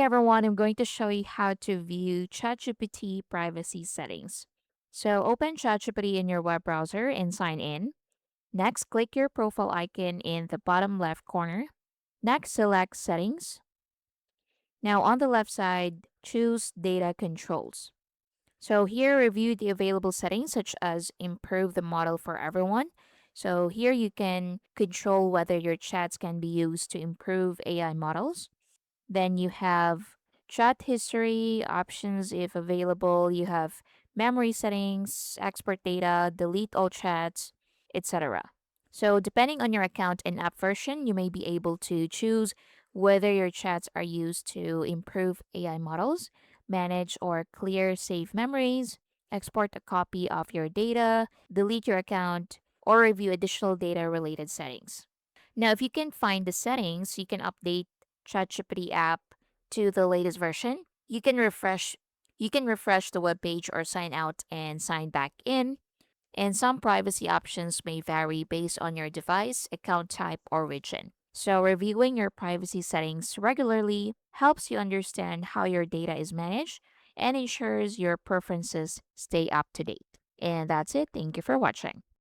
everyone, I'm going to show you how to view ChatGPT privacy settings. So open ChatGPT in your web browser and sign in. Next, click your profile icon in the bottom left corner. Next, select Settings. Now on the left side, choose Data Controls. So here, review the available settings such as improve the model for everyone. So here you can control whether your chats can be used to improve AI models. Then you have chat history options if available. You have memory settings, export data, delete all chats, etc. So, depending on your account and app version, you may be able to choose whether your chats are used to improve AI models, manage or clear save memories, export a copy of your data, delete your account, or review additional data related settings. Now, if you can find the settings, you can update ChatGPT app to the latest version. You can refresh the web page or sign out and sign back in. And some privacy options may vary based on your device, account type, or region. So, reviewing your privacy settings regularly helps you understand how your data is managed and ensures your preferences stay up to date. And that's it. Thank you for watching.